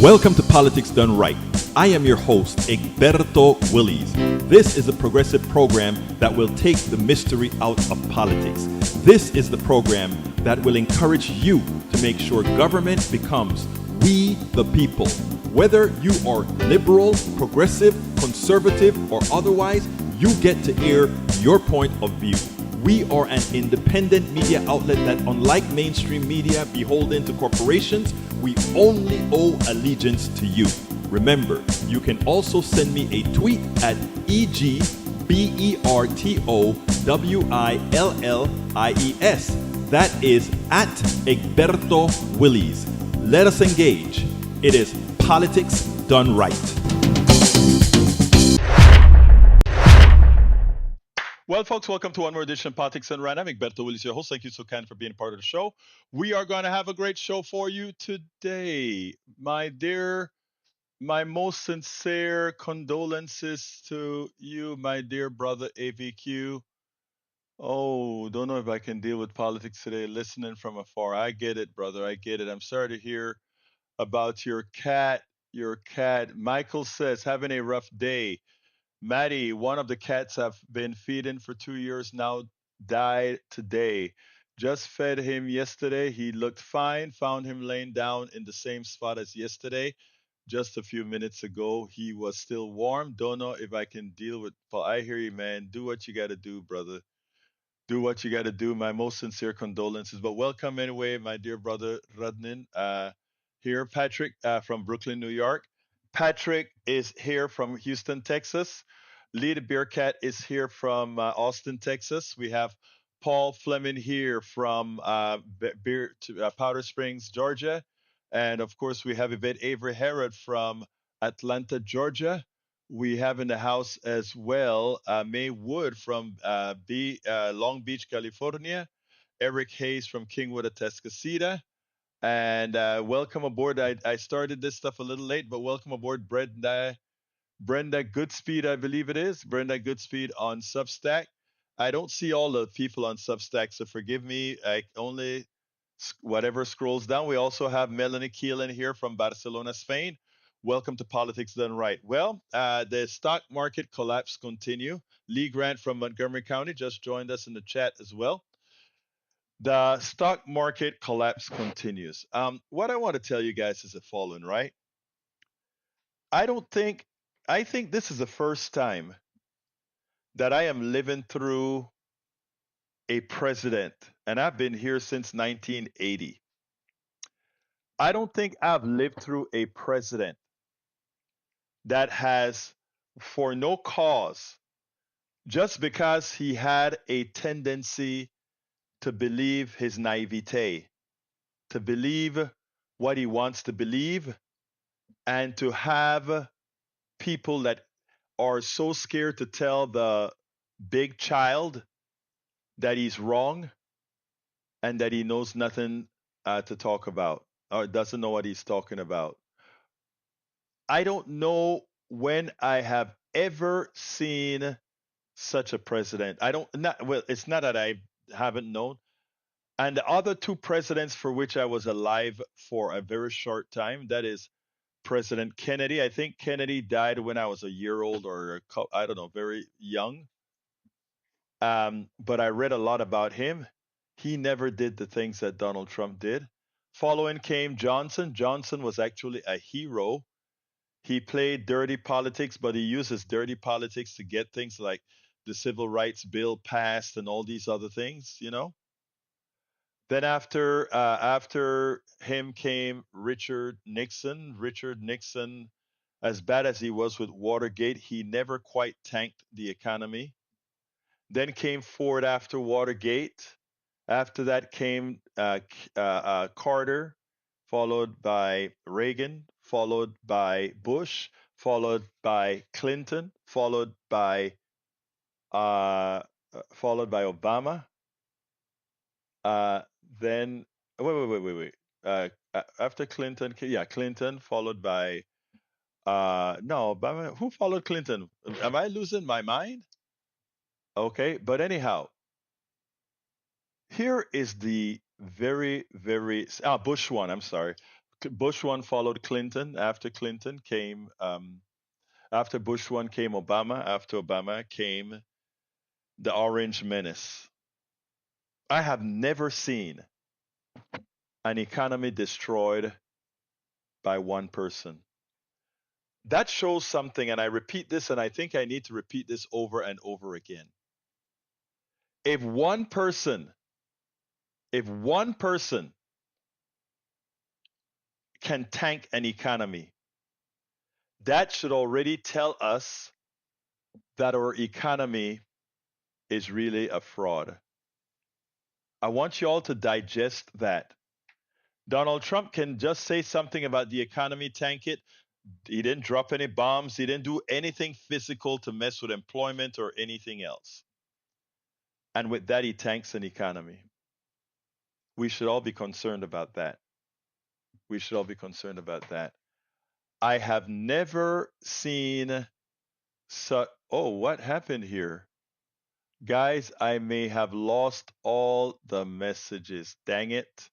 Welcome to Politics Done Right. I am your host, Egberto Willies. This is a progressive program that will take the mystery out of politics. This is the program that will encourage you to make sure government becomes we the people. Whether you are liberal, progressive, conservative, or otherwise, you get to air your point of view. We are an independent media outlet that, unlike mainstream media beholden to corporations, we only owe allegiance to you. Remember, you can also send me a tweet at EGBERTOWILLIES. That is at Egberto Willies. Let us engage. It is Politics Done Right. Well, folks, welcome to one more edition of Politics Done Right. I'm Egberto Willies, your host. Thank you so kind for being part of the show. We are going to have a great show for you today. My most sincere condolences to you, my dear brother AVQ. Oh, don't know if I can deal with politics today, listening from afar. I get it, brother. I get it. I'm sorry to hear about your cat. Your cat, Michael says, having a rough day. Maddie, one of the cats I've been feeding for 2 years now, died today. Just fed him yesterday. He looked fine. Found him laying down in the same spot as yesterday. Just a few minutes ago, he was still warm. Don't know if I can deal with. But I hear you, man. Do what you got to do, brother. Do what you got to do. My most sincere condolences. But welcome anyway, my dear brother Radnin. Here, Patrick from Brooklyn, New York. Patrick is here from Houston, Texas. Lee the Bearcat is here from Austin, Texas. We have Paul Fleming here from Powder Springs, Georgia. And of course, we have Yvette Avery Herod from Atlanta, Georgia. We have in the house as well May Wood from Long Beach, California. Eric Hayes from Kingwood, Atascocita. And welcome aboard. I started this stuff a little late, but welcome aboard, Brenda Goodspeed, I believe it is. Brenda Goodspeed on Substack. I don't see all the people on Substack, so forgive me. I only whatever scrolls down. We also have Melanie Keelan here from Barcelona, Spain. Welcome to Politics Done Right. Well, the stock market collapse continue. Lee Grant from Montgomery County just joined us in the chat as well. The stock market collapse continues. What I want to tell you guys is the following, right? I don't think, I think this is the first time that I am living through a president, and I've been here since 1980. I don't think I've lived through a president that has, for no cause, just because he had a tendency to believe his naivete, to believe what he wants to believe, and to have people that are so scared to tell the big child that he's wrong and that he knows nothing to talk about or doesn't know what he's talking about. I don't know when I have ever seen such a president. I don't not well, it's not that I haven't known. And the other two presidents for which I was alive for a very short time, that is President Kennedy. I think Kennedy died when I was a year old or I don't know, very young. But I read a lot about him. He never did the things that Donald Trump did. Following came Johnson. Johnson was actually a hero. He played dirty politics, but he uses dirty politics to get things like the civil rights bill passed and all these other things. Then after him came Richard Nixon. Richard Nixon, as bad as he was with Watergate, he never quite tanked the economy. Then came Ford after Watergate. After that came Carter, followed by Reagan, followed by Bush, followed by Clinton, uh, followed by Obama. Uh, then wait. After Clinton, yeah, Clinton, followed by no, Obama. Who followed Clinton? Am I losing my mind? Okay, but anyhow, here is the very, very Bush one. I'm sorry. Bush one followed Clinton. After Clinton came, after Bush one came Obama. After Obama came the Orange Menace. I have never seen an economy destroyed by one person. That shows something, and I repeat this, and I think I need to repeat this over and over again. If one person can tank an economy, that should already tell us that our economy is really a fraud. I want you all to digest that. Donald Trump can just say something about the economy, tank it. He didn't drop any bombs. He didn't do anything physical to mess with employment or anything else. And with that, he tanks an economy. We should all be concerned about that. We should all be concerned about that. I have never seen oh, what happened here? Guys, I may have lost all the messages. Dang it.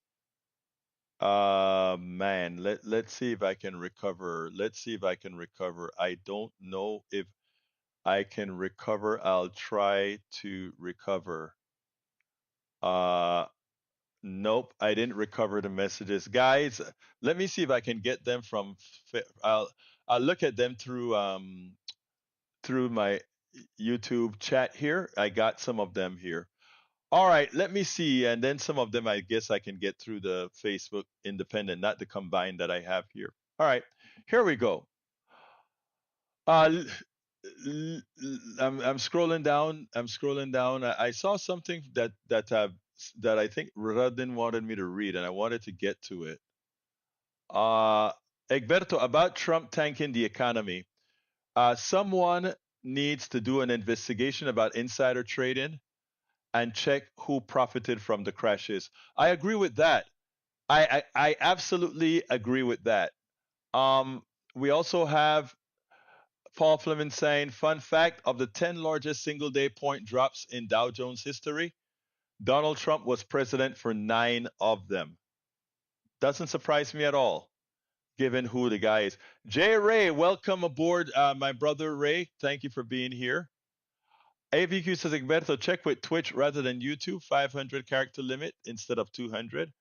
Man, let's see if I can recover. Let's see if I can recover. I don't know if I can recover. I'll try to recover. Nope, I didn't recover the messages. Guys, let me see if I can get them from I'll look at them through my YouTube chat here. I got some of them here. All right, let me see. And then some of them I guess I can get through the Facebook independent, not the combined that I have here. All right, here we go. I'm scrolling down. I'm scrolling down. I saw something that I think Radin wanted me to read, and I wanted to get to it. Egberto, about Trump tanking the economy. Someone needs to do an investigation about insider trading and check who profited from the crashes. I agree with that. I absolutely agree with that. We also have Paul Fleming saying, fun fact, of the 10 largest single day point drops in Dow Jones history, Donald Trump was president for 9 of them. Doesn't surprise me at all, given who the guy is. Jay Ray, welcome aboard, my brother Ray. Thank you for being here. AVQ says, Egberto, check with Twitch rather than YouTube, 500 character limit instead of 200.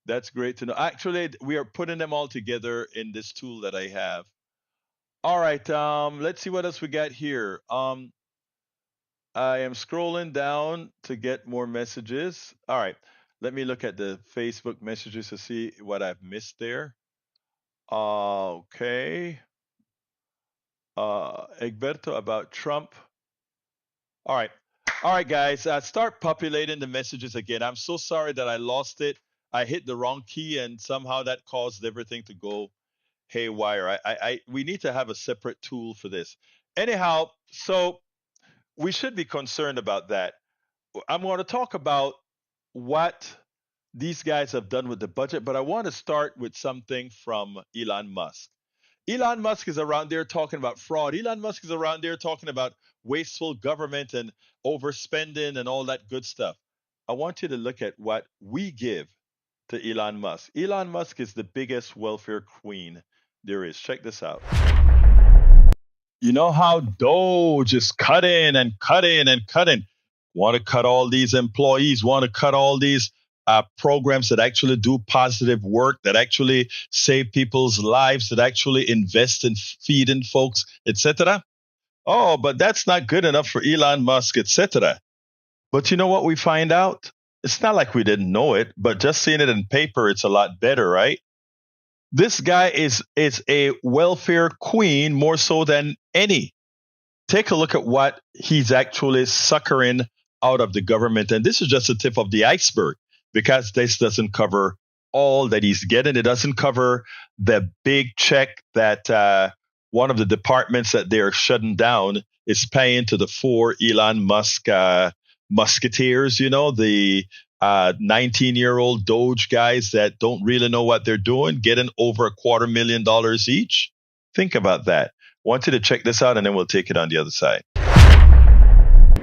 That's great to know. Actually, we are putting them all together in this tool that I have. All right, let's see what else we got here. I am scrolling down to get more messages. All right, let me look at the Facebook messages to see what I've missed there. Okay. Egberto, about Trump. All right, guys, start populating the messages again. I'm so sorry that I lost it. I hit the wrong key, and somehow that caused everything to go haywire. We need to have a separate tool for this. Anyhow, so we should be concerned about that. I'm going to talk about what these guys have done with the budget, but I want to start with something from Elon Musk. Elon Musk is around there talking about fraud. Elon Musk is around there talking about wasteful government and overspending and all that good stuff. I want you to look at what we give to Elon Musk. Elon Musk is the biggest welfare queen there is. Check this out. You know how Doge is cutting and cutting and cutting. Want to cut all these employees, want to cut all these programs that actually do positive work, that actually save people's lives, that actually invest in feeding folks, etc. Oh, but that's not good enough for Elon Musk, etc. But you know what we find out? It's not like we didn't know it, but just seeing it in paper, it's a lot better, right? This guy is a welfare queen more so than any. Take a look at what he's actually suckering out of the government. And this is just the tip of the iceberg, because this doesn't cover all that he's getting. It doesn't cover the big check that one of the departments that they're shutting down is paying to the 4 Elon Musk musketeers, you know, the 19-year-old Doge guys that don't really know what they're doing, getting over $250,000 each. Think about that. Want you to check this out, and then we'll take it on the other side.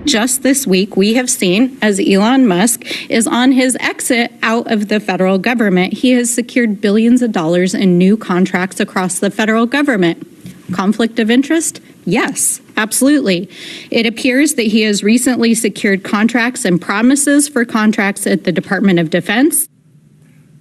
Just this week, we have seen as Elon Musk is on his exit out of the federal government, he has secured billions of dollars in new contracts across the federal government. Conflict of interest? Yes, absolutely. It appears that he has recently secured contracts and promises for contracts at the Department of Defense.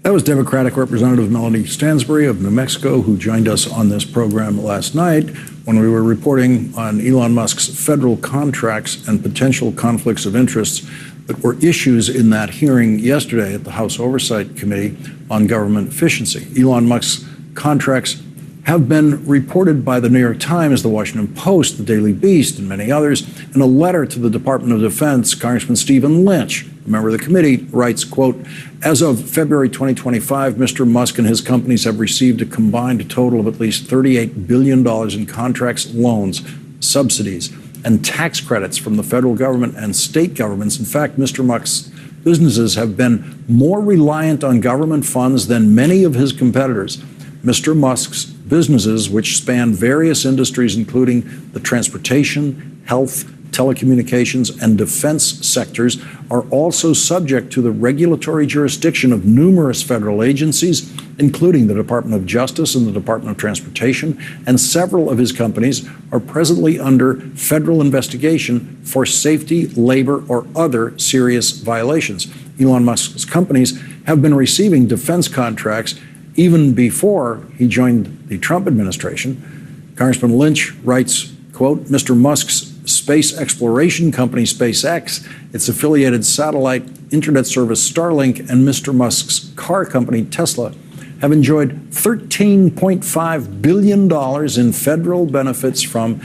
That was Democratic Representative Melanie Stansbury of New Mexico, who joined us on this program last night when we were reporting on Elon Musk's federal contracts and potential conflicts of interest that were issues in that hearing yesterday at the House Oversight Committee on Government Efficiency. Elon Musk's contracts have been reported by the New York Times, the Washington Post, the Daily Beast, and many others. In a letter to the Department of Defense, Congressman Stephen Lynch, a member of the committee, writes, quote, as of February 2025, Mr. Musk and his companies have received a combined total of at least $38 billion in contracts, loans, subsidies, and tax credits from the federal government and state governments. In fact, Mr. Musk's businesses have been more reliant on government funds than many of his competitors. Mr. Musk's businesses, which span various industries, including the transportation, health, telecommunications, and defense sectors, are also subject to the regulatory jurisdiction of numerous federal agencies, including the Department of Justice and the Department of Transportation, and several of his companies are presently under federal investigation for safety, labor, or other serious violations. Elon Musk's companies have been receiving defense contracts even before he joined the Trump administration. Congressman Lynch writes, quote, Mr. Musk's space exploration company, SpaceX, its affiliated satellite internet service Starlink, and Mr. Musk's car company, Tesla, have enjoyed $13.5 billion in federal benefits from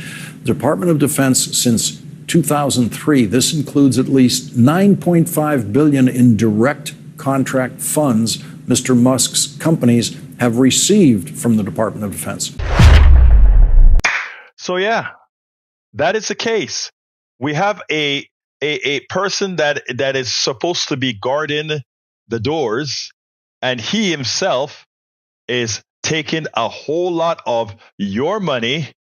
the Department of Defense since 2003. This includes at least $9.5 billion in direct contract funds Mr. Musk's companies have received from the Department of Defense. So yeah, that is the case. We have a person that is supposed to be guarding the doors, and he himself is taking a whole lot of your money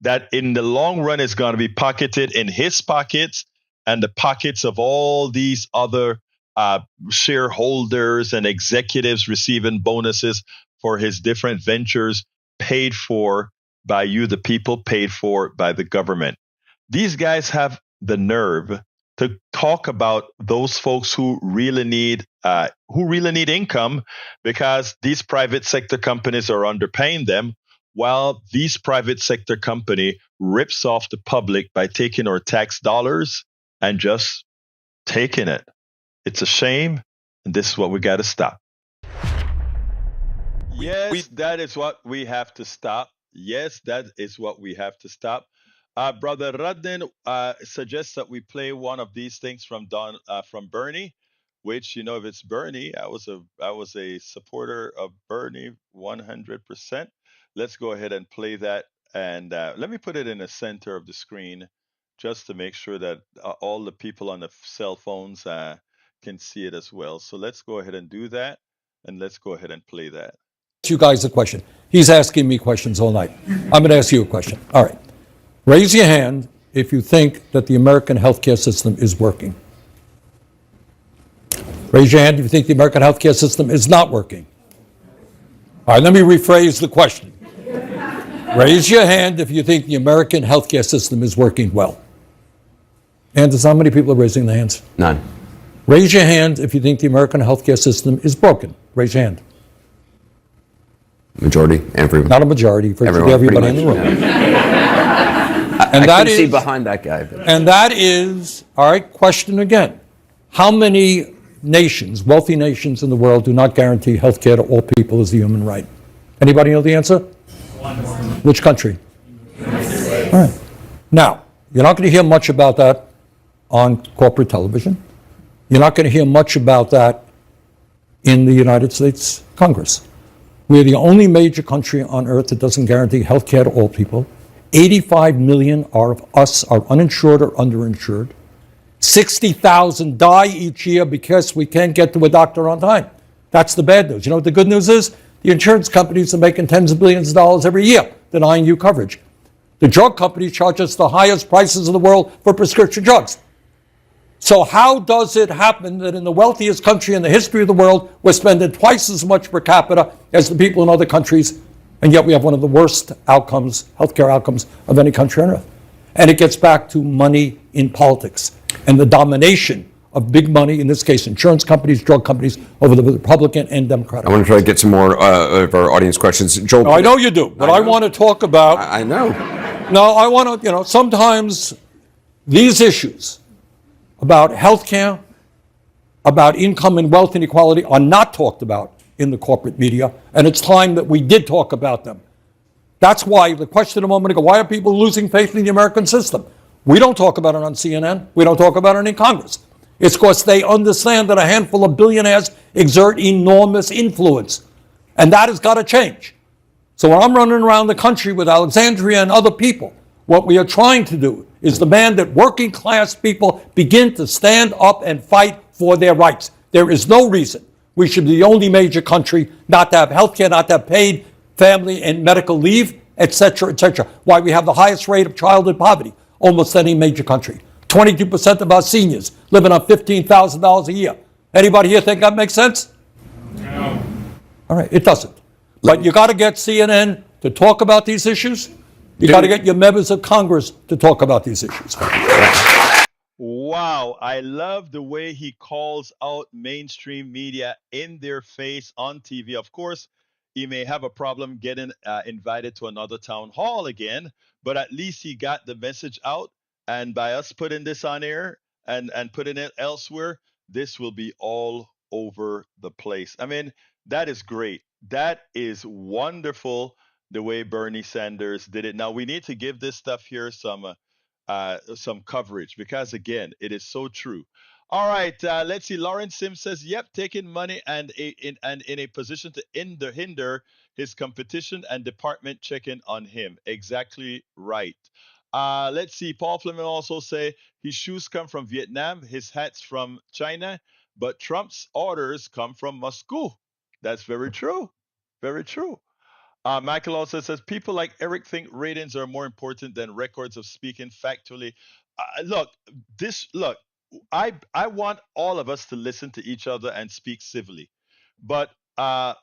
that in the long run is going to be pocketed in his pockets and the pockets of all these other shareholders and executives receiving bonuses for his different ventures paid for by you, the people, paid for by the government. These guys have the nerve to talk about those folks who really need income because these private sector companies are underpaying them, while these private sector company rips off the public by taking our tax dollars and just taking it. It's a shame, and this is what we got to stop. Yes, that is what we have to stop. Yes, that is what we have to stop. Brother Radden suggests that we play one of these things from Bernie, which, you know, if it's Bernie, I was a supporter of Bernie 100%. Let's go ahead and play that, and let me put it in the center of the screen just to make sure that all the people on the cell phones can see it as well. So let's go ahead and do that, and let's go ahead and play that. You guys a question. He's asking me questions all night. I'm going to ask you a question. All right. Raise your hand if you think that the American healthcare system is working. Raise your hand if you think the American healthcare system is not working. All right, let me rephrase the question. Raise your hand if you think the American healthcare system is working well. Anders, how many people are raising their hands? None. Raise your hand if you think the American healthcare system is broken. Raise your hand. Majority, everyone. Not a majority, for everybody in the room. And I can see behind that guy. But. And that is, all right, question again. How many nations, wealthy nations in the world, do not guarantee health care to all people as a human right? Anybody know the answer? Which country? All right. Now, you're not going to hear much about that on corporate television. You're not going to hear much about that in the United States Congress. We're the only major country on earth that doesn't guarantee health care to all people. 85 million of us are uninsured or underinsured. 60,000 die each year because we can't get to a doctor on time. That's the bad news. You know what the good news is? The insurance companies are making tens of billions of dollars every year denying you coverage. The drug companies charge us the highest prices in the world for prescription drugs. So how does it happen that in the wealthiest country in the history of the world, we're spending twice as much per capita as the people in other countries, and yet we have one of the worst outcomes, healthcare outcomes, of any country on earth? And it gets back to money in politics and the domination of big money, in this case insurance companies, drug companies, over the Republican and Democratic. I want to try to get some more of our audience questions. Joel, I know you do, but I want to talk about... I know. No, I want to, sometimes these issues about health care, about income and wealth inequality are not talked about in the corporate media, and it's time that we did talk about them. That's why the question a moment ago, why are people losing faith in the American system? We don't talk about it on CNN. We don't talk about it in Congress. It's because they understand that a handful of billionaires exert enormous influence, and that has got to change. So when I'm running around the country with Alexandria and other people, what we are trying to do is demand that working class people begin to stand up and fight for their rights. There is no reason we should be the only major country not to have health care, not to have paid family and medical leave, et cetera, why we have the highest rate of childhood poverty almost any major country. 22% of our seniors living on $15,000 a year. Anybody here think that makes sense? No. All right, it doesn't. But you got to get CNN to talk about these issues. You got to get your members of Congress to talk about these issues. Wow, I love the way he calls out mainstream media in their face on TV. Of course, he may have a problem getting invited to another town hall again, but at least he got the message out. And by us putting this on air and putting it elsewhere, this will be all over the place. I mean, that is great. That is wonderful the way Bernie Sanders did it. Now we need to give this stuff here some coverage because again, it is so true. All right, let's see. Lawrence Sims says, "Yep, taking money and in a position to hinder his competition and department checking on him." Exactly right. Let's see. Paul Fleming also say his shoes come from Vietnam, his hats from China, but Trump's orders come from Moscow. That's very true. Very true. Michael also says people like Eric think ratings are more important than records of speaking factually. Look, look. I want all of us to listen to each other and speak civilly, but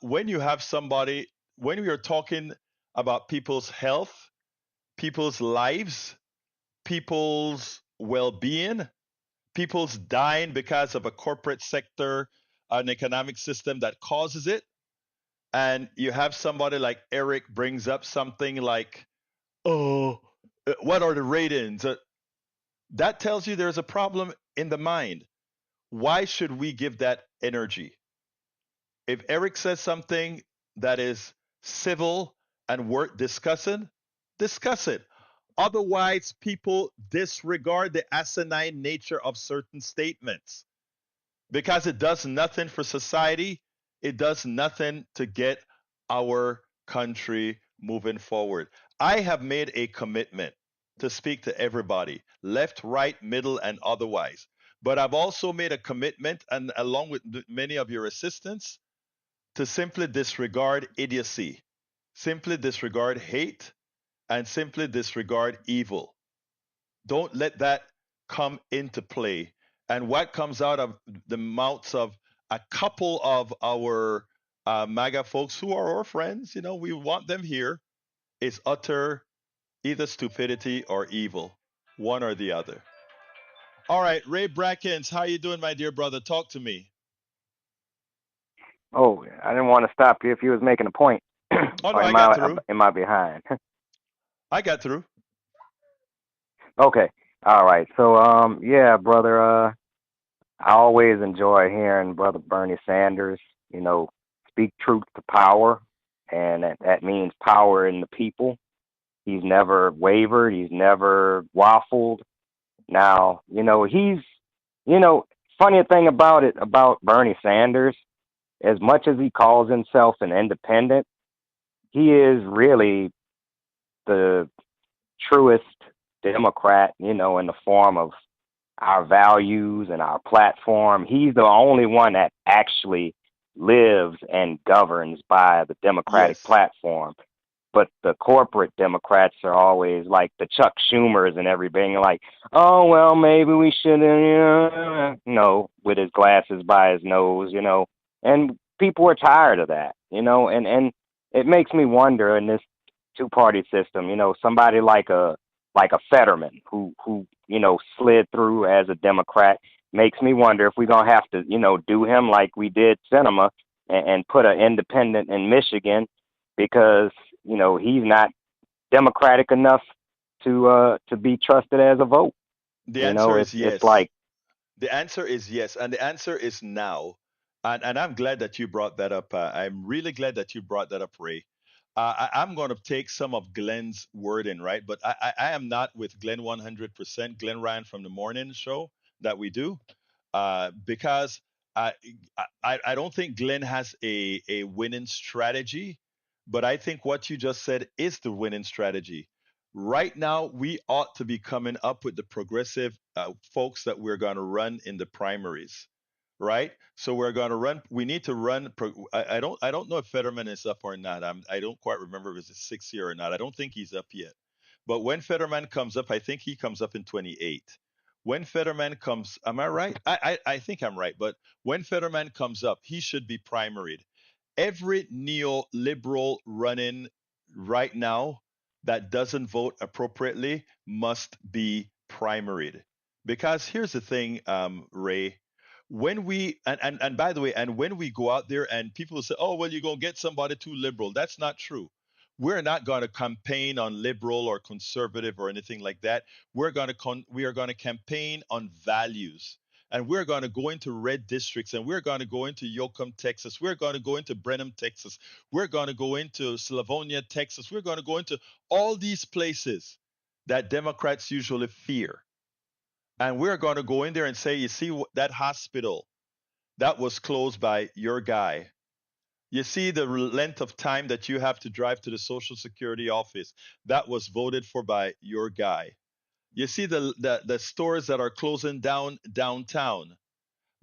when you have somebody, when we are talking about people's health, people's lives, people's well-being, people's dying because of a corporate sector, an economic system that causes it, and you have somebody like Eric brings up something like, "Oh, what are the ratings?" That tells you there's a problem in the mind. Why should we give that energy? If Eric says something that is civil and worth discussing, discuss it. Otherwise, people disregard the asinine nature of certain statements because it does nothing for society. It does nothing to get our country moving forward. I have made a commitment to speak to everybody, left, right, middle, and otherwise. But I've also made a commitment, and along with many of your assistants, to simply disregard idiocy, simply disregard hate, and simply disregard evil. Don't let that come into play. And what comes out of the mouths of a couple of our MAGA folks who are our friends, we want them here, is utter either stupidity or evil, one or the other. All right, Ray Brackens, how you doing, my dear brother? Talk to me. Oh, I didn't want to stop you if you was making a point. Oh, no, I got through. Am I behind? I got through. Okay. All right. So, yeah, brother, I always enjoy hearing Brother Bernie Sanders, speak truth to power, and that means power in the people. He's never wavered. He's never waffled. Now, funny thing about Bernie Sanders, as much as he calls himself an independent, he is really the truest Democrat, in the form of our values and our platform. He's the only one that actually lives and governs by the Democratic platform. But the corporate Democrats are always like the Chuck Schumers and everything, like, oh, well, maybe we should, with his glasses by his nose, and people are tired of that, and it makes me wonder in this two-party system, somebody like a Fetterman who slid through as a Democrat makes me wonder if we're gonna have to, do him like we did Sinema and put an independent in Michigan because he's not democratic enough to be trusted as a vote. The answer is It's yes. like, The answer is yes, and the answer is now. And I'm glad that you brought that up. I'm really glad that you brought that up, Ray. I'm going to take some of Glenn's wording, right? But I am not with Glenn 100%. Glenn Ryan from the morning show that we do, because I, I don't think Glenn has a winning strategy, but I think what you just said is the winning strategy. Right now, we ought to be coming up with the progressive folks that we're going to run in the primaries, right? So we're going to run. We need to run. I don't know if Fetterman is up or not. I don't quite remember if it's 6 year or not. I don't think he's up yet. But when Fetterman comes up, I think he comes up in 28. When Fetterman comes, am I right? I think I'm right. But when Fetterman comes up, he should be primaried. Every neoliberal running right now that doesn't vote appropriately must be primaried. Because here's the thing, Ray. When we and by the way, and when we go out there and people say, "Oh, well, you're gonna get somebody too liberal," that's not true. We're not going to campaign on liberal or conservative or anything like that. We are going to campaign on values, and we're going to go into red districts, and we're going to go into Yoakum, Texas. We're going to go into Brenham, Texas. We're going to go into Slavonia, Texas. We're going to go into all these places that Democrats usually fear. And we're going to go in there and say, you see that hospital that was closed by your guy. You see the length of time that you have to drive to the Social Security office that was voted for by your guy. You see the stores that are closing down downtown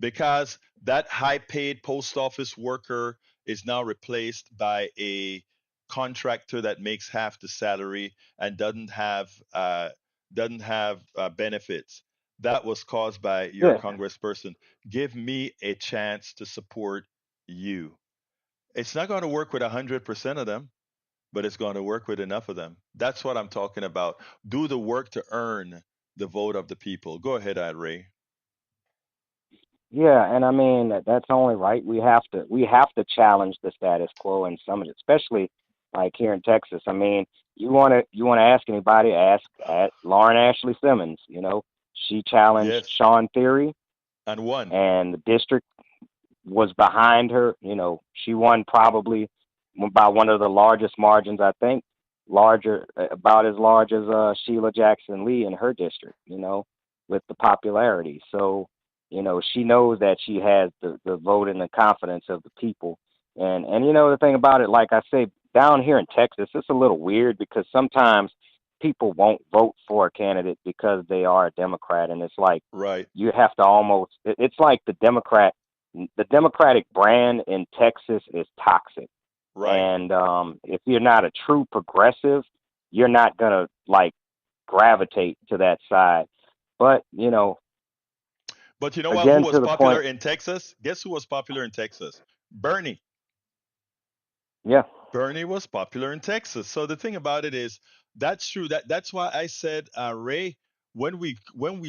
because that high paid post office worker is now replaced by a contractor that makes half the salary and doesn't have benefits. That was caused by your yeah, congressperson. Give me a chance to support you. It's not going to work with 100% of them, but it's going to work with enough of them. That's what I'm talking about. Do the work to earn the vote of the people. Go ahead, Ray. yeah, and I mean that's only right. We have to challenge the status quo in some of it, especially like here in Texas. I mean, you want to ask anybody, ask at Lauren Ashley Simmons. She challenged Yes, Sean Theory, and one. and the district was behind her. She won probably by one of the largest margins, I think, larger, about as large as Sheila Jackson Lee in her district. With the popularity. So, she knows that she has the vote and the confidence of the people. And the thing about it, like I say, down here in Texas, it's a little weird because sometimes people won't vote for a candidate because they are a Democrat, and it's like Right, you have to almost. It's like the Democratic brand in Texas is toxic. right. And if you're not a true progressive, you're not gonna like gravitate to that side. But But you know what? Who again, was to the popular point, in Texas? Guess who was popular in Texas? Bernie. yeah, Bernie was popular in Texas. So the thing about it is, that's true. That's why I said, Ray, when we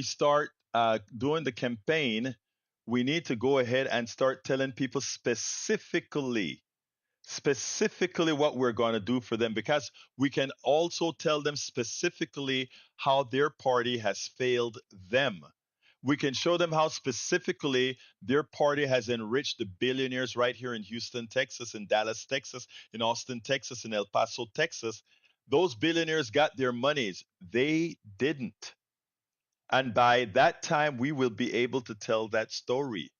start doing the campaign, we need to go ahead and start telling people specifically what we're going to do for them, because we can also tell them specifically how their party has failed them. We can show them how specifically their party has enriched the billionaires right here in Houston, Texas, in Dallas, Texas, in Austin, Texas, in El Paso, Texas. Those billionaires got their monies. They didn't. And by that time, we will be able to tell that story.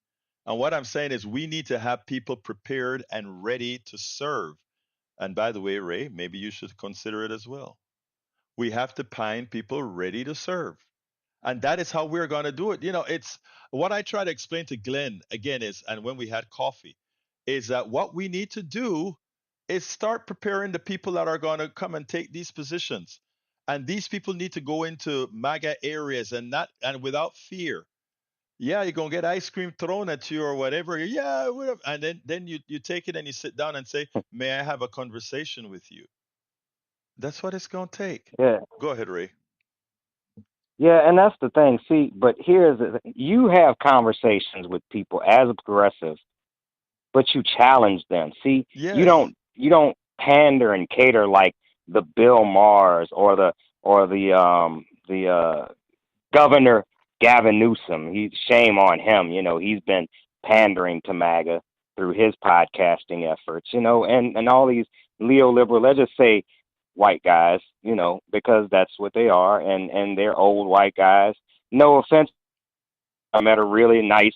And what I'm saying is, we need to have people prepared and ready to serve. And by the way, Ray, maybe you should consider it as well. We have to find people ready to serve. And that is how we're going to do it. It's what I try to explain to Glenn again is, and when we had coffee, is that what we need to do is start preparing the people that are going to come and take these positions. And these people need to go into MAGA areas and not and without fear. Yeah, you're gonna get ice cream thrown at you or whatever. Yeah, whatever. And then you take it and you sit down and say, "May I have a conversation with you?" That's what it's gonna take. Yeah, Go ahead, Ray. yeah, and that's the thing. See, but you have conversations with people as a progressive, but you challenge them. See, Yes. you don't pander and cater like the Bill Maher's or the Governor Gavin Newsom. Shame on him. He's been pandering to MAGA through his podcasting efforts. And all these liberal, let's just say white guys. Because that's what they are, and they're old white guys. No offense, I met a really nice,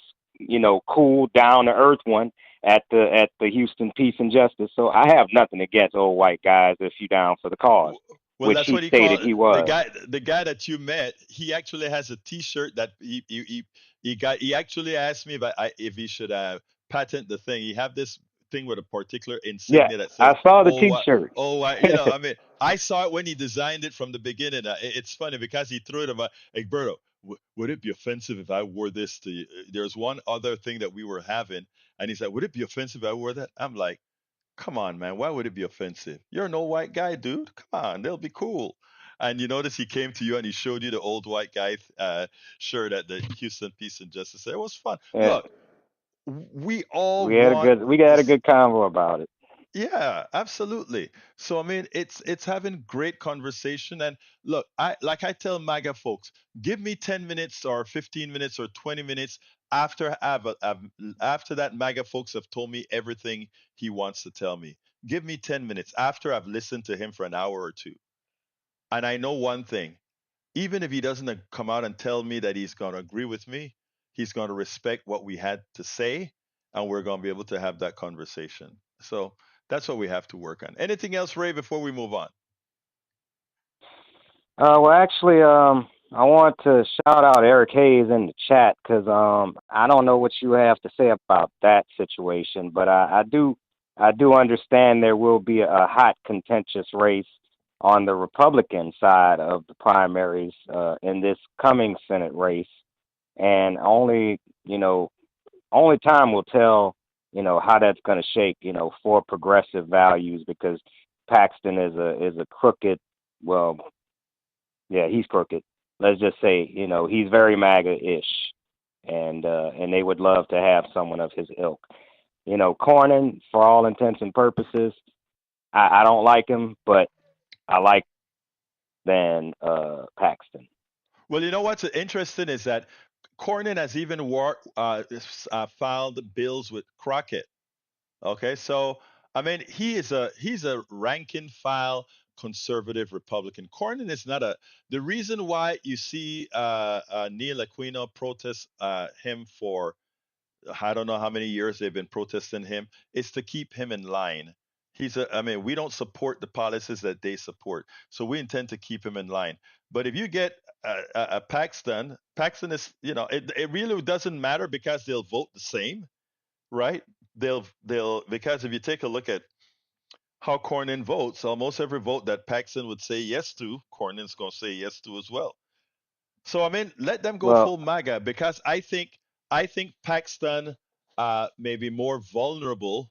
cool, down to earth one at the Houston Peace and Justice. So I have nothing against old white guys if you down for the cause, Well, which that's he what he stated called he the was. guy. The guy that you met, he actually has a T-shirt that he got. He actually asked me if he should patent the thing. He have this thing with a particular Yeah, insignia that I says, saw the "Oh, what? T-shirt. Oh, what?" I mean, I saw it when he designed it from the beginning. It's funny because he threw it about, like, Berto, would it be offensive if I wore this to you? There's one other thing that we were having, and he said, "Would it be offensive if I wore that?" I'm like, come on, man. Why would it be offensive? You're an old white guy, dude. Come on, they'll be cool. And you notice he came to you and he showed you the old white guy shirt at the Houston Peace and Justice. It was fun. Yeah, Look, we all we had a want good we had a this. good convo about it. Yeah, absolutely. So I mean, it's having great conversation. And look, I tell MAGA folks, give me 10 minutes or 15 minutes or 20 minutes after that MAGA folks have told me everything he wants to tell me. Give me 10 minutes after I've listened to him for an hour or two. And I know one thing, even if he doesn't come out and tell me that he's going to agree with me, he's going to respect what we had to say, and we're going to be able to have that conversation. So that's what we have to work on. Anything else, Ray, before we move on? Well, actually, I want to shout out Eric Hayes in the chat because I don't know what you have to say about that situation, but I do understand there will be a hot contentious race on the Republican side of the primaries in this coming Senate race, and only time will tell, how that's going to shake, for progressive values because Paxton is a crooked, well, yeah, he's crooked. Let's just say, he's very MAGA-ish, and they would love to have someone of his ilk. Cornyn, for all intents and purposes, I don't like him, but I like than Paxton. Well, you know what's interesting is that Cornyn has even filed bills with Crockett. Okay, so I mean, he's a rank and file conservative Republican. Cornyn is not a. The reason why you see Neil Aquino protest him for I don't know how many years they've been protesting him is to keep him in line. I mean, we don't support the policies that they support, so we intend to keep him in line. But if you get a Paxton is, it really doesn't matter because they'll vote the same, right? They'll because if you take a look at how Cornyn votes, almost every vote that Paxton would say yes to, Cornyn's going to say yes to as well. So I mean, let them go Well, full MAGA because I think Paxton may be more vulnerable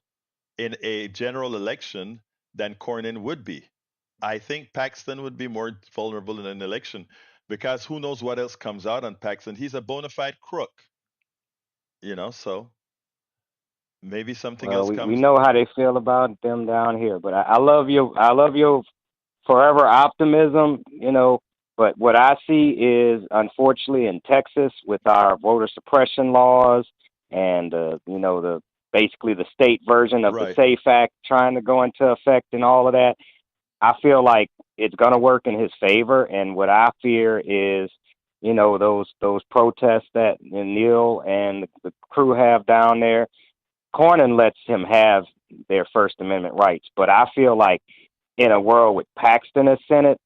in a general election than Cornyn would be. I think Paxton would be more vulnerable in an election because who knows what else comes out on Paxton. He's a bona fide crook, so maybe something well, else we comes. know how they feel about them down here, but I love your forever optimism, but what I see is unfortunately in Texas with our voter suppression laws and the basically the state version of the Right. SAFE Act trying to go into effect and all of that, I feel like it's going to work in his favor. And what I fear is, those protests that Neil and the crew have down there. Cornyn lets him have their First Amendment rights, but I feel like in a world with Paxton as Senate,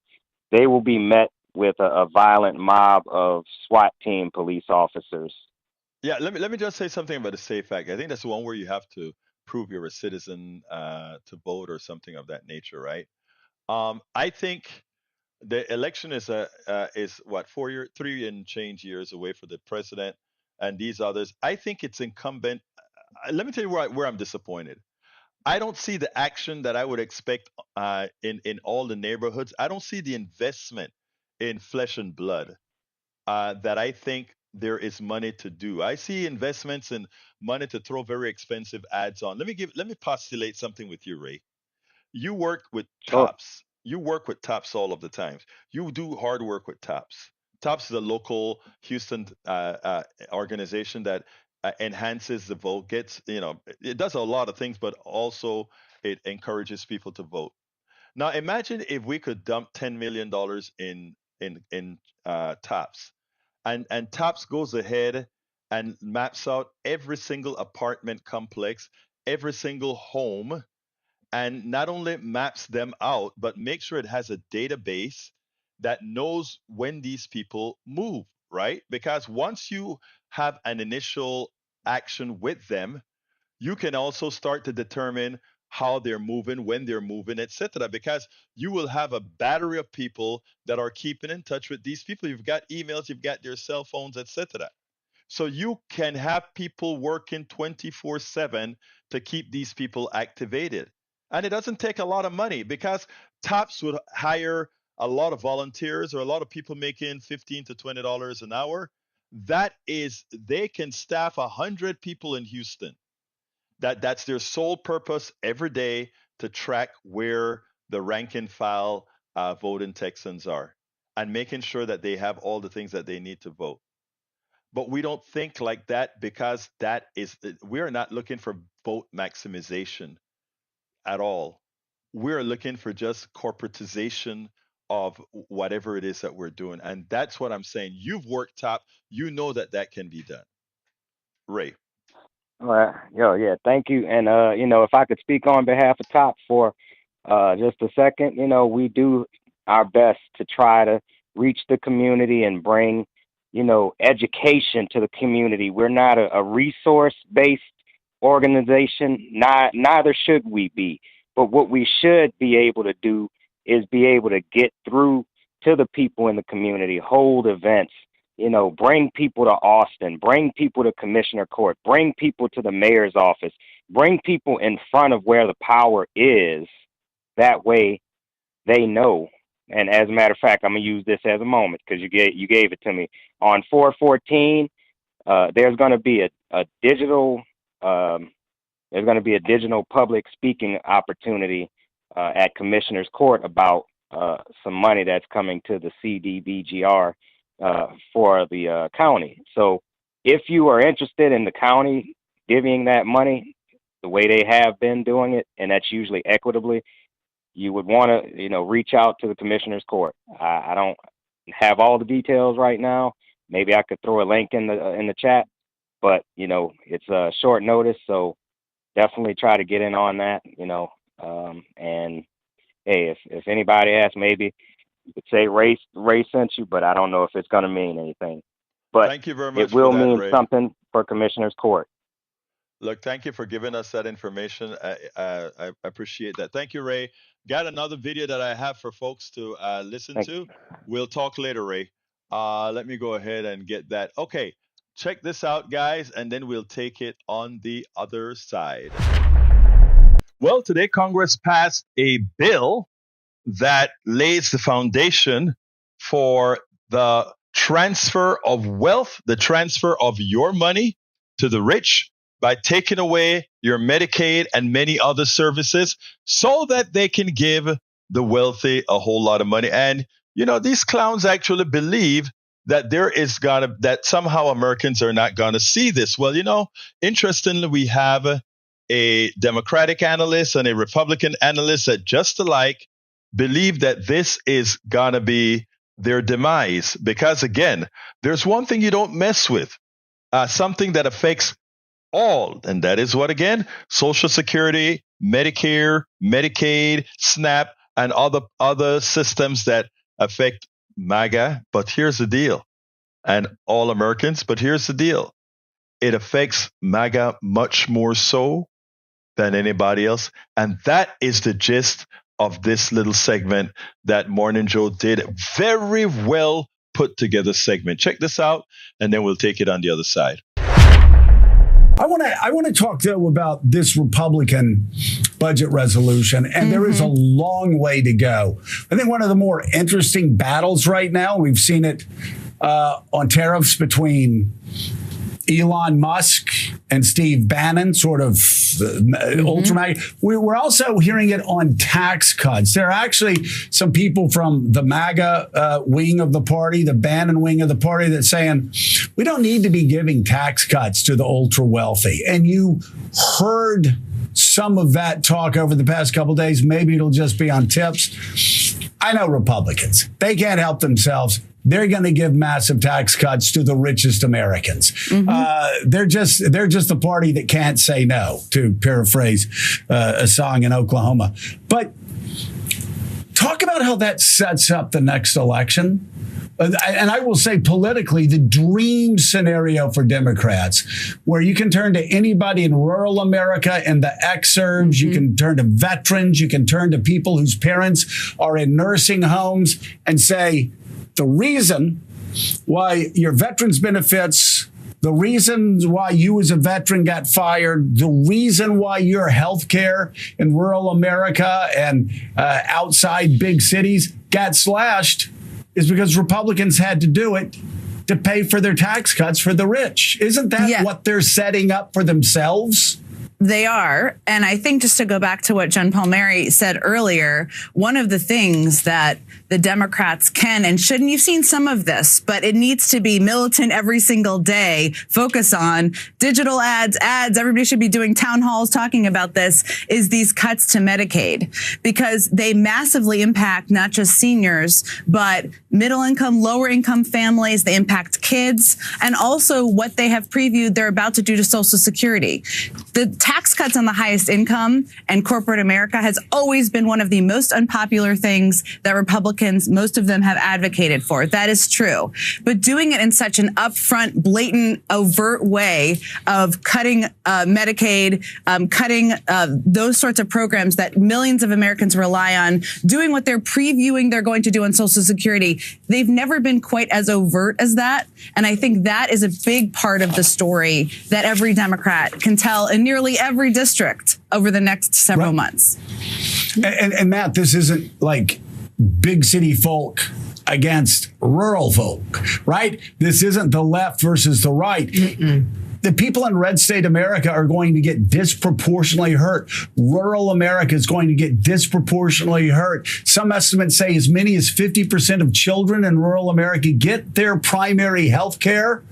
they will be met with a violent mob of SWAT team police officers. Yeah, let me just say something about the SAFE Act. I think that's the one where you have to prove you're a citizen to vote or something of that nature, right? I think the election is what 4 year, 3 and change years away for the president, and these others, I think it's incumbent. Let me tell you where I'm disappointed. I don't see the action that I would expect in all the neighborhoods. I don't see the investment in flesh and blood that I think there is money to do. I see investments in money to throw very expensive ads on. Let me postulate something with you, Ray. You work with Sure. Tops. You work with Tops all of the times. You do hard work with Tops. Tops is a local Houston organization that enhances the vote. It does a lot of things, but also it encourages people to vote. Now, imagine if we could dump $10 million in Tops, and Tops goes ahead and maps out every single apartment complex, every single home, and not only maps them out, but make sure it has a database that knows when these people move, right? Because once you have an initial action with them, you can also start to determine how they're moving, when they're moving, etc. Because you will have a battery of people that are keeping in touch with these people. You've got emails, you've got their cell phones, etc. So you can have people working 24/7 to keep these people activated. And it doesn't take a lot of money because Tops would hire a lot of volunteers or a lot of people making $15 to $20 an hour. They can staff 100 people in Houston. That's their sole purpose every day, to track where the rank and file voting Texans are and making sure that they have all the things that they need to vote. But we don't think like that because we are not looking for vote maximization at all. We're looking for just corporatization of whatever it is that we're doing. And that's what I'm saying. You've worked Top, you know that can be done. Ray. Yeah, thank you. And if I could speak on behalf of Top for just a second, we do our best to try to reach the community and bring, education to the community. We're not a resource-based organization. Neither should we be. But what we should be able to do is be able to get through to the people in the community, hold events, bring people to Austin, bring people to Commissioner Court, bring people to the mayor's office, bring people in front of where the power is. That way they know. And as a matter of fact, I'm going to use this as a moment because you gave it to me. On 4/14, there's going to be a digital public speaking opportunity at Commissioner's Court about some money that's coming to the CDBGR for the county. So if you are interested in the county giving that money the way they have been doing it, and that's usually equitably, you would want to, reach out to the Commissioner's Court. I don't have all the details right now. Maybe I could throw a link in the chat, but it's a short notice, so definitely try to get in on that. And hey, if anybody asks, maybe you could say Ray sent you, but I don't know if it's going to mean anything. But thank you very much. It will for that, mean Ray. something for Commissioner's Court. Look, thank you for giving us that information. I appreciate that. Thank you, Ray. Got another video that I have for folks to listen to. We'll talk later, Ray. Let me go ahead and get that. Okay, check this out, guys, and then we'll take it on the other side. Well, today Congress passed a bill that lays the foundation for the transfer of wealth, the transfer of your money to the rich, by taking away your Medicaid and many other services so that they can give the wealthy a whole lot of money. And, these clowns actually believe that that somehow Americans are not going to see this. Well, interestingly, we have a Democratic analyst and a Republican analyst that just alike believe that this is going to be their demise. Because again, there's one thing you don't mess with, something that affects all, and that is what, again? Social Security, Medicare, Medicaid, SNAP, and other systems that affect MAGA. But here's the deal, and all Americans, but here's the deal. It affects MAGA much more so than anybody else. And that is the gist of this little segment that Morning Joe did. Very well put together segment. Check this out, and then we'll take it on the other side. I want to talk though about this Republican budget resolution, and there is a long way to go. I think one of the more interesting battles right now, we've seen it on tariffs between Elon Musk and Steve Bannon, sort of ultra. We're also hearing it on tax cuts. There are actually some people from the MAGA wing of the party, the Bannon wing of the party, that's saying we don't need to be giving tax cuts to the ultra wealthy. And you heard some of that talk over the past couple of days. Maybe it'll just be on tips. I know Republicans. They can't help themselves. They're going to give massive tax cuts to the richest Americans. They're just the party that can't say no, to paraphrase a song in Oklahoma. But talk about how that sets up the next election. And I will say politically, the dream scenario for Democrats, where you can turn to anybody in rural America and the exurbs, you can turn to veterans, you can turn to people whose parents are in nursing homes and say, the reason why your veterans benefits, the reasons why you as a veteran got fired, the reason why your health care in rural America and outside big cities got slashed is because Republicans had to do it to pay for their tax cuts for the rich. Isn't that what they're setting up for themselves? They are. And I think, just to go back to what Jen Palmieri said earlier, one of the things that the Democrats can and shouldn't, you've seen some of this, but it needs to be militant every single day, focus on digital ads, everybody should be doing town halls talking about this, is these cuts to Medicaid, because they massively impact not just seniors, but middle income, lower income families. They impact kids, and also what they have previewed they're about to do to Social Security. The tax cuts on the highest income and corporate America has always been one of the most unpopular things that Republicans, most of them, have advocated for. That is true. But doing it in such an upfront, blatant, overt way of cutting Medicaid, cutting those sorts of programs that millions of Americans rely on, doing what they're previewing they're going to do on Social Security, they've never been quite as overt as that. And I think that is a big part of the story that every Democrat can tell in nearly every district over the next several months. And Matt, this isn't like big city folk against rural folk, right? This isn't the left versus the right. The people in red state America are going to get disproportionately hurt. Rural America is going to get disproportionately hurt. Some estimates say as many as 50% of children in rural America get their primary health care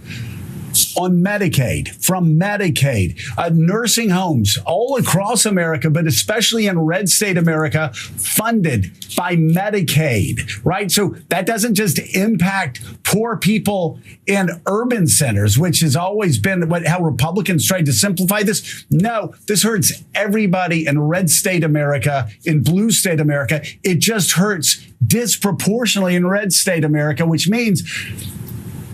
on Medicaid, from Medicaid. Nursing homes all across America, but especially in red state America, funded by Medicaid, right? So that doesn't just impact poor people in urban centers, which has always been how Republicans tried to simplify this. No, this hurts everybody in red state America, in blue state America. It just hurts disproportionately in red state America, which means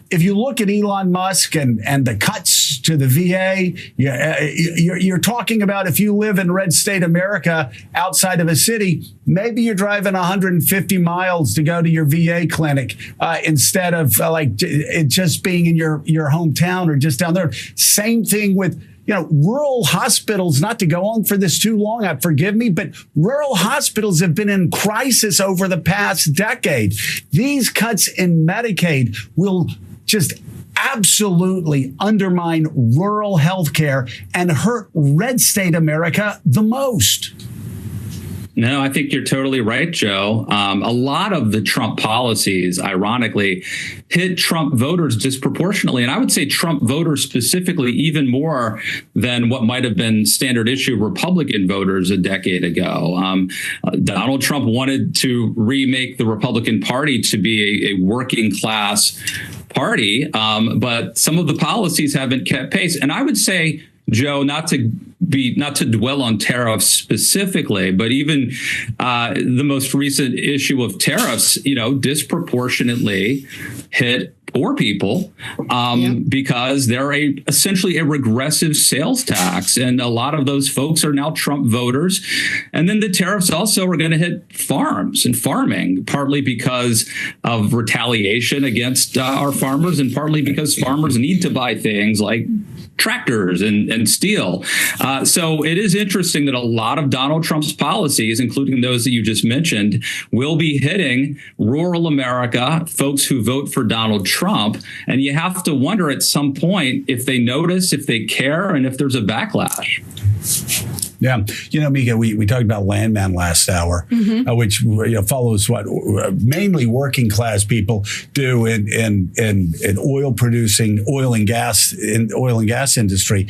if you look at Elon Musk and the cuts to the VA, you're talking about, if you live in red state America outside of a city, maybe you're driving 150 miles to go to your VA clinic instead of it just being in your hometown or just down there. Same thing with rural hospitals. Not to go on for this too long, forgive me, but rural hospitals have been in crisis over the past decade. These cuts in Medicaid will just absolutely undermine rural health care and hurt red state America the most. No, I think you're totally right, Joe. A lot of the Trump policies, ironically, hit Trump voters disproportionately. And I would say Trump voters specifically even more than what might have been standard issue Republican voters a decade ago. Donald Trump wanted to remake the Republican Party to be a working class party, but some of the policies haven't kept pace. And I would say, Joe, not to dwell on tariffs specifically, but even the most recent issue of tariffs, disproportionately hit poor people because they're essentially a regressive sales tax. And a lot of those folks are now Trump voters. And then the tariffs also are going to hit farms and farming, partly because of retaliation against our farmers and partly because farmers need to buy things like tractors and steel. So it is interesting that a lot of Donald Trump's policies, including those that you just mentioned, will be hitting rural America, folks who vote for Donald Trump. And you have to wonder at some point if they notice, if they care, and if there's a backlash. Yeah. Mika, we talked about Landman last hour, which follows what mainly working class people do in oil and gas industry.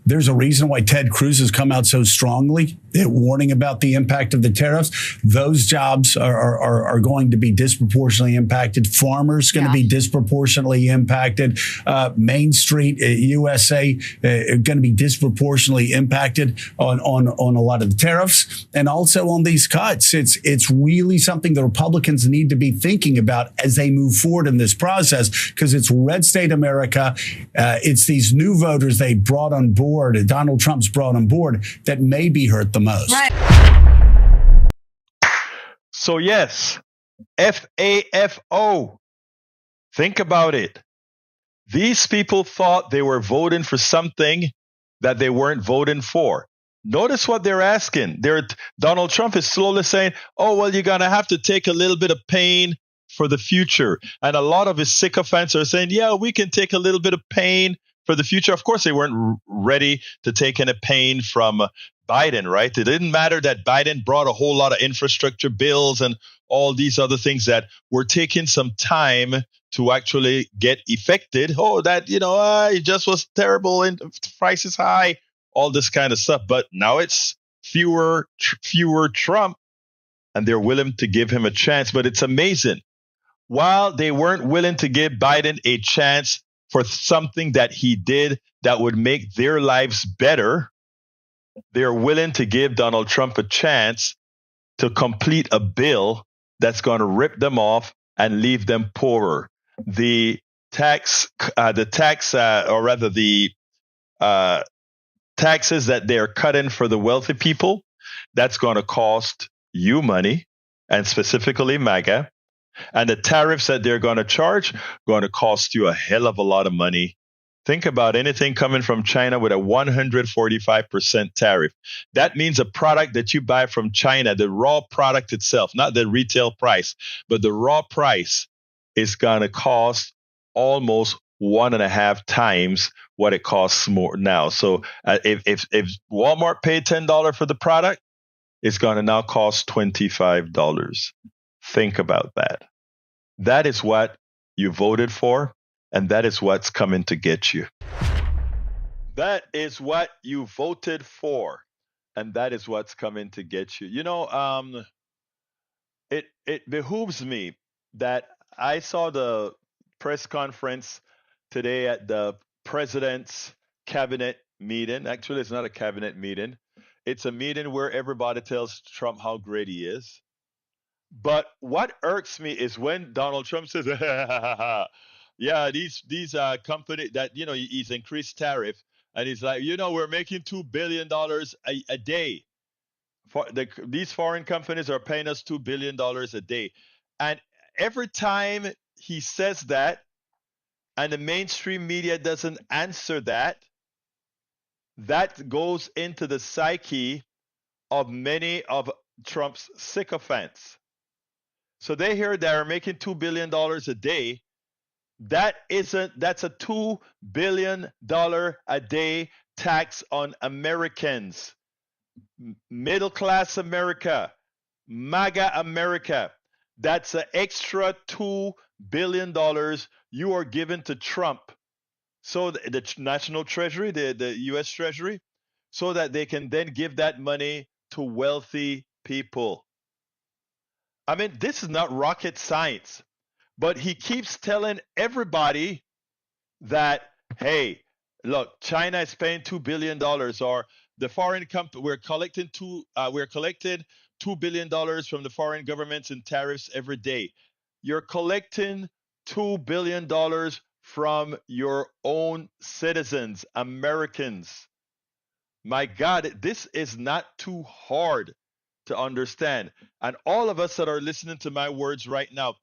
There's a reason why Ted Cruz has come out so strongly, warning about the impact of the tariffs. Those jobs are going to be disproportionately impacted. Farmers going to be disproportionately impacted. Main Street USA going to be disproportionately impacted on a lot of the tariffs and also on these cuts. It's really something the Republicans need to be thinking about as they move forward in this process, because it's red state America. It's these new voters they brought on board, Donald Trump's brought on board, that may be hurt the most. Right. So yes, FAFO. Think about it. These people thought they were voting for something that they weren't voting for. Notice what they're asking. Donald Trump is slowly saying, oh, well, you're going to have to take a little bit of pain for the future. And a lot of his sycophants are saying, yeah, we can take a little bit of pain for the future. Of course, they weren't ready to take any pain from Biden, right? It didn't matter that Biden brought a whole lot of infrastructure bills and all these other things that were taking some time to actually get effected. Oh, that, it just was terrible and prices high, all this kind of stuff. But now it's fewer Trump, and they're willing to give him a chance. But it's amazing. While they weren't willing to give Biden a chance for something that he did that would make their lives better, they're willing to give Donald Trump a chance to complete a bill that's going to rip them off and leave them poorer. The taxes that they're cutting for the wealthy people, that's going to cost you money, and specifically MAGA. And the tariffs that they're going to charge going to cost you a hell of a lot of money. Think about anything coming from China with a 145% tariff. That means a product that you buy from China, the raw product itself, not the retail price, but the raw price is going to cost almost 1.5 times what it costs more now. So if Walmart paid $10 for the product, it's going to now cost $25. Think about that. That is what you voted for, and that is what's coming to get you. That is what you voted for, and that is what's coming to get you. It behooves me that I saw the press conference today at the president's cabinet meeting. Actually, it's not a cabinet meeting. It's a meeting where everybody tells Trump how great he is. But what irks me is when Donald Trump says, yeah, these companies that, he's increased tariff. And he's like, we're making $2 billion a day. These foreign companies are paying us $2 billion a day. And every time he says that, and the mainstream media doesn't answer that, that goes into the psyche of many of Trump's sycophants. So they hear they're making $2 billion a day. That's a $2 billion a day tax on Americans, middle class America, MAGA America. That's an extra $2 billion you are giving to Trump. So the National Treasury, the U.S. Treasury, so that they can then give that money to wealthy people. I mean, this is not rocket science, but he keeps telling everybody that, hey, look, China is paying $2 billion, or the foreign company, we're collecting $2 billion from the foreign governments in tariffs every day. You're collecting $2 billion from your own citizens, Americans. My God, this is not too hard to understand. And all of us that are listening to my words right now,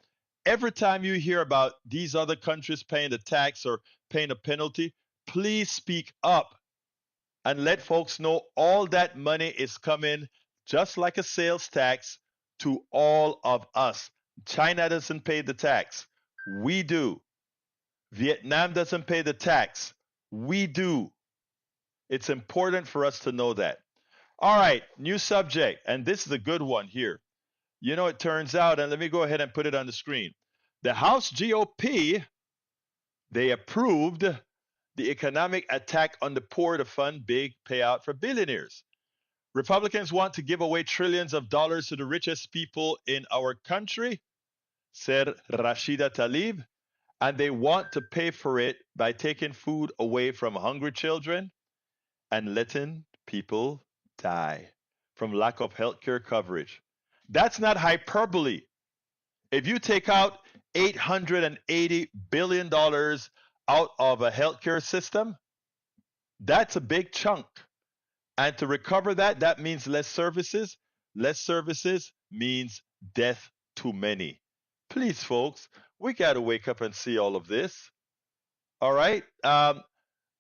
every time you hear about these other countries paying a tax or paying a penalty, please speak up and let folks know all that money is coming just like a sales tax to all of us. China doesn't pay the tax. We do. Vietnam doesn't pay the tax. We do. It's important for us to know that. All right, new subject. And this is a good one here. You know, it turns out, and let me go ahead and put it on the screen. The House GOP, they approved the economic attack on the poor to fund big payout for billionaires. Republicans want to give away trillions of dollars to the richest people in our country, said Rashida Tlaib, and they want to pay for it by taking food away from hungry children and letting people die from lack of healthcare coverage. That's not hyperbole. If you take out $880 billion out of a healthcare system, that's a big chunk. And to recover that, that means less services. Less services means death to many. Please, folks, we got to wake up and see all of this. All right.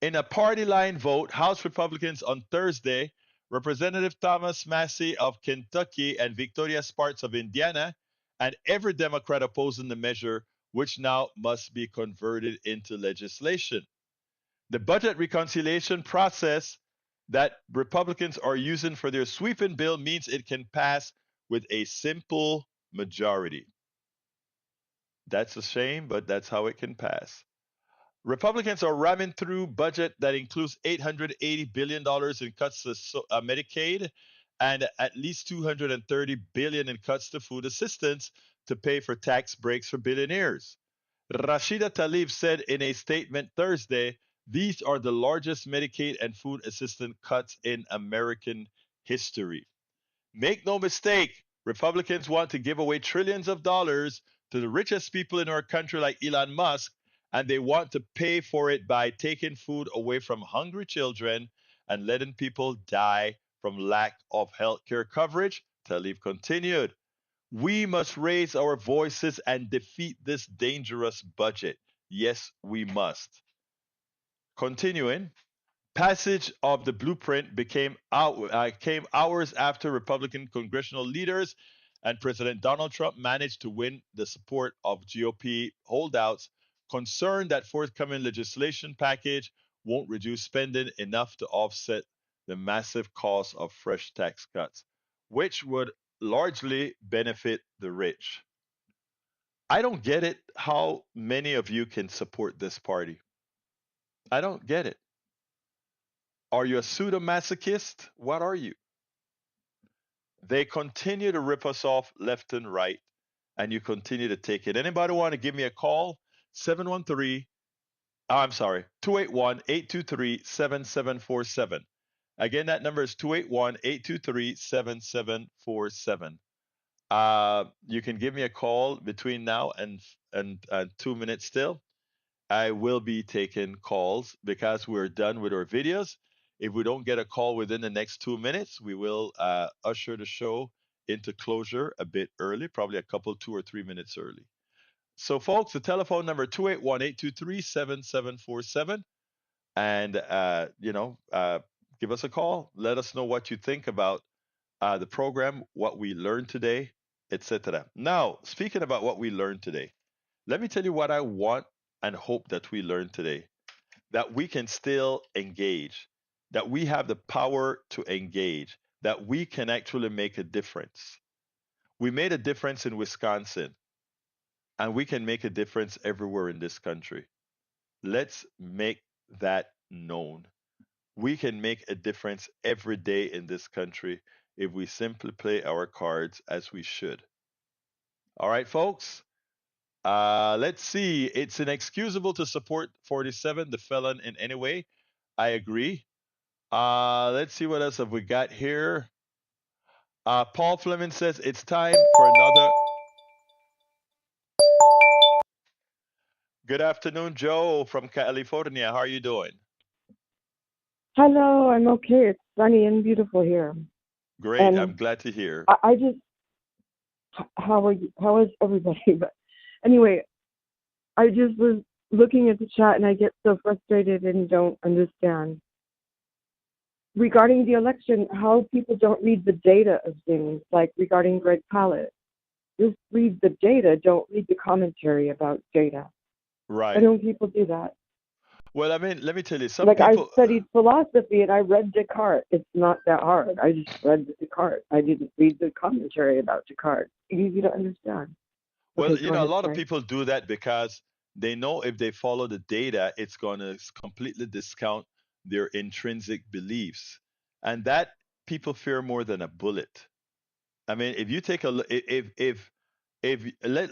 In a party line vote, House Republicans on Thursday, Representative Thomas Massie of Kentucky and Victoria Sparks of Indiana, and every Democrat opposing the measure, which now must be converted into legislation. The budget reconciliation process that Republicans are using for their sweeping bill means it can pass with a simple majority. That's a shame, but that's how it can pass. Republicans are ramming through budget that includes $880 billion in cuts to Medicaid and at least $230 billion in cuts to food assistance to pay for tax breaks for billionaires. Rashida Tlaib said in a statement Thursday, these are the largest Medicaid and food assistance cuts in American history. Make no mistake, Republicans want to give away trillions of dollars to the richest people in our country like Elon Musk, and they want to pay for it by taking food away from hungry children and letting people die from lack of health care coverage. Tlaib continued, we must raise our voices and defeat this dangerous budget. Yes, we must. Continuing, passage of the blueprint came hours after Republican congressional leaders and President Donald Trump managed to win the support of GOP holdouts, concerned that forthcoming legislation package won't reduce spending enough to offset the massive cost of fresh tax cuts, which would largely benefit the rich. I don't get it how many of you can support this party. I don't get it. Are you a pseudo-masochist? What are you? They continue to rip us off left and right, and you continue to take it. Anybody want to give me a call? 281-823-7747. Again, that number is 281-823-7747. You can give me a call between now and 2 minutes still. I will be taking calls because we're done with our videos. If we don't get a call within the next 2 minutes, we will usher the show into closure a bit early, probably a couple, 2 or 3 minutes early. So, folks, the telephone number 281-823-7747, and give us a call. Let us know what you think about the program, what we learned today, etc. Now, speaking about what we learned today, let me tell you what I want and hope that we learn today. That we can still engage, that we have the power to engage, that we can actually make a difference. We made a difference in Wisconsin, and we can make a difference everywhere in this country. Let's make that known. We can make a difference every day in this country if we simply play our cards as we should. All right, folks? Let's see. It's inexcusable to support 47, the felon, in any way. I agree. Let's see what else have we got here. Paul Fleming says it's time for another. Good afternoon, Joe from California. How are you doing? Hello, I'm okay. It's sunny and beautiful here. Great. And I'm glad to hear. I just, how are you? How is everybody? But anyway, I just was looking at the chat and I get so frustrated and don't understand. Regarding the election, how people don't read the data of things, like regarding Greg Palast. Just read the data, don't read the commentary about data. Right. Why don't people do that? Well, I mean, let me tell you, some Like, I people. studied philosophy and I read Descartes. It's not that hard. I just read Descartes. I didn't read the commentary about Descartes. Easy to understand. Well, Okay, you go know, a ahead, lot of sorry. people do that because they know if they follow the data, it's going to completely discount their intrinsic beliefs. And that people fear more than a bullet. I mean, if you take a look,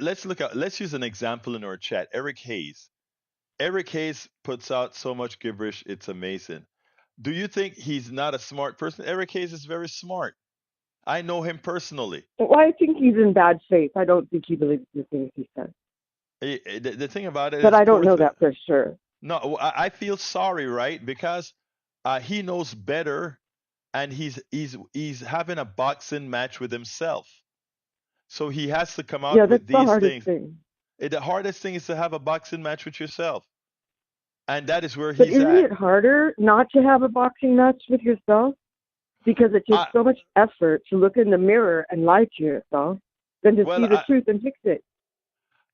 let's look at, let's use an example in our chat. Eric Hayes. Eric Hayes puts out so much gibberish, it's amazing. Do you think he's not a smart person? Eric Hayes is very smart. I know him personally. Well, I think he's in bad faith. I don't think he believes the things he says. The thing about it But is, I don't poor know that for sure. no, I feel sorry, right? Because he knows better, and he's having a boxing match with himself. So he has to come Yeah, out that's with the these hardest things. thing. The hardest thing is to have a boxing match with yourself, and that is where But he's isn't at. it harder not to have a boxing match with yourself? Because it takes I, so much effort to look in the mirror and lie to yourself than to well, see the truth and fix it.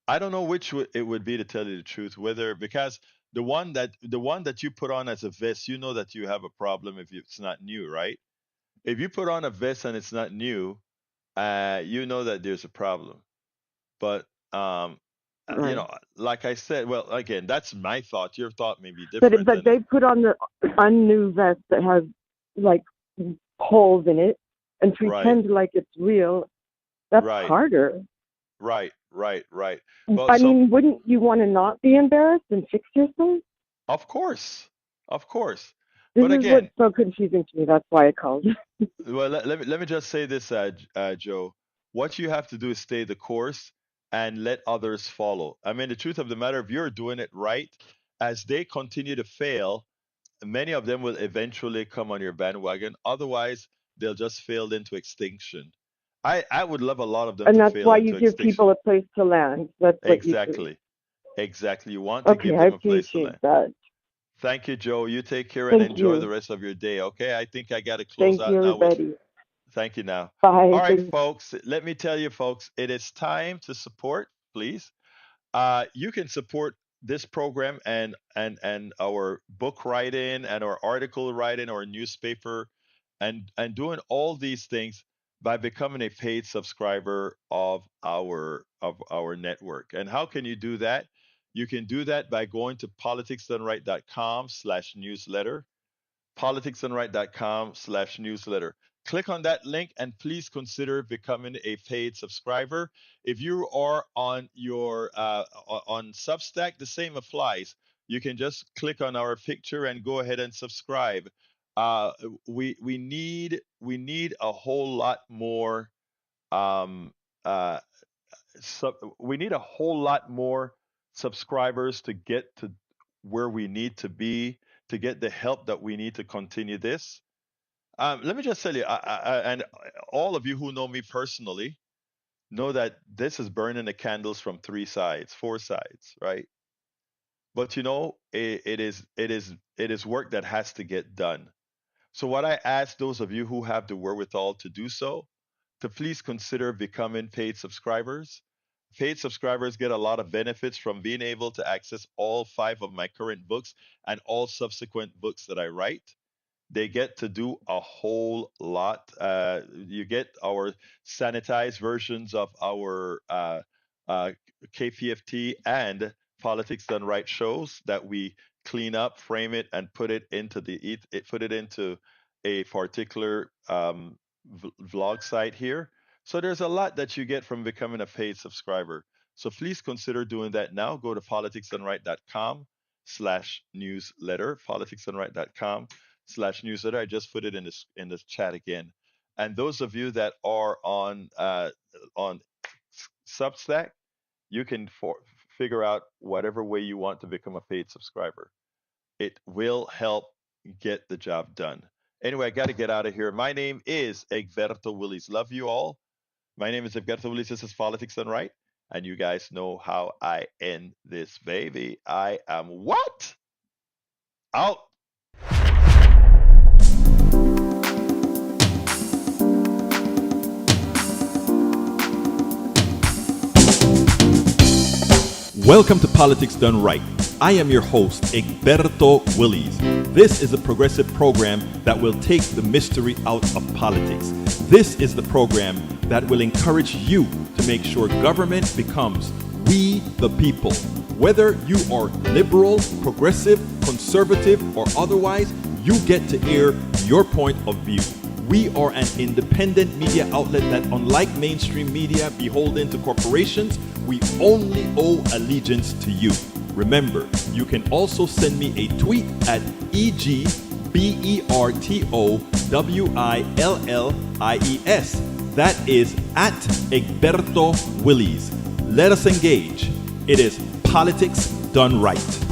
I don't know which it would be, to tell you the truth, whether, because the one that you put on as a vest, you know that you have a problem if it's not new, right? If you put on a vest and it's not new, you know that there's a problem. But Right. like I said, well, again, that's my thought. Your thought may be But different, and they put on the unnew vest that has like holes in it and right, pretend like it's real. That's right, harder. right, right, right. Well, I so mean, wouldn't you want to not be embarrassed and fix yourself? of course, of course. This But is what's again, so confusing to me. That's why I called. well, let me just say this, Joe. What you have to do is stay the course and let others follow. I mean, the truth of the matter, if you're doing it right, as they continue to fail, many of them will eventually come on your bandwagon. Otherwise, they'll just fail into extinction. I would love a lot of them And to that's fail why you into give people extinction. a place to land. That's what you do. Exactly. Exactly. You want to Okay, give I them a place to appreciate land. that. Thank you, Joe. You take care and Thank enjoy the you. rest of your day. Okay. I think I got to close Thank you, out now with everybody. thank you now. Bye. All right, Thank folks. Let me tell you, folks, it is time to support, please. You can support this program and our book writing and our article writing or newspaper and doing all these things by becoming a paid subscriber of our network. And how can you do that? You can do that by going to politicsdoneright.com/newsletter, politicsdoneright.com/newsletter. Click on that link and please consider becoming a paid subscriber. If you are on your on Substack, the same applies. You can just click on our picture and go ahead and subscribe. Uh, we need a whole lot more um, uh, we need a whole lot more subscribers to get to where we need to be, to get the help that we need to continue this. Let me just tell you, and all of you who know me personally know that this is burning the candles from three sides, four sides, right? But it is work that has to get done. So what I ask those of you who have the wherewithal to do so, to please consider becoming paid subscribers. Paid subscribers get a lot of benefits from being able to access all five of my current books and all subsequent books that I write. They get to do a whole lot. You get our sanitized versions of our uh, KPFT and Politics Done Right shows that we clean up, frame it, and put it into a particular vlog site here. So there's a lot that you get from becoming a paid subscriber. So please consider doing that now. Go to politicsdoneright.com/newsletter, politicsdoneright.com/newsletter. I just put it in this chat again. And those of you that are on Substack, you can figure out whatever way you want to become a paid subscriber. It will help get the job done. Anyway, I got to get out of here. My name is Egberto Willies. Love you all. My name is Egberto Willies. This is Politics Done Right. And you guys know how I end this baby. I am what? Out. Welcome to Politics Done Right. I am your host, Egberto Willies. This is a progressive program that will take the mystery out of politics. This is the program that will encourage you to make sure government becomes we the people. Whether you are liberal, progressive, conservative, or otherwise, you get to air your point of view. We are an independent media outlet that, unlike mainstream media beholden to corporations, we only owe allegiance to you. Remember, you can also send me a tweet at EGBERTOWILLIES. That is at Egberto Willies. Let us engage. It is Politics Done Right.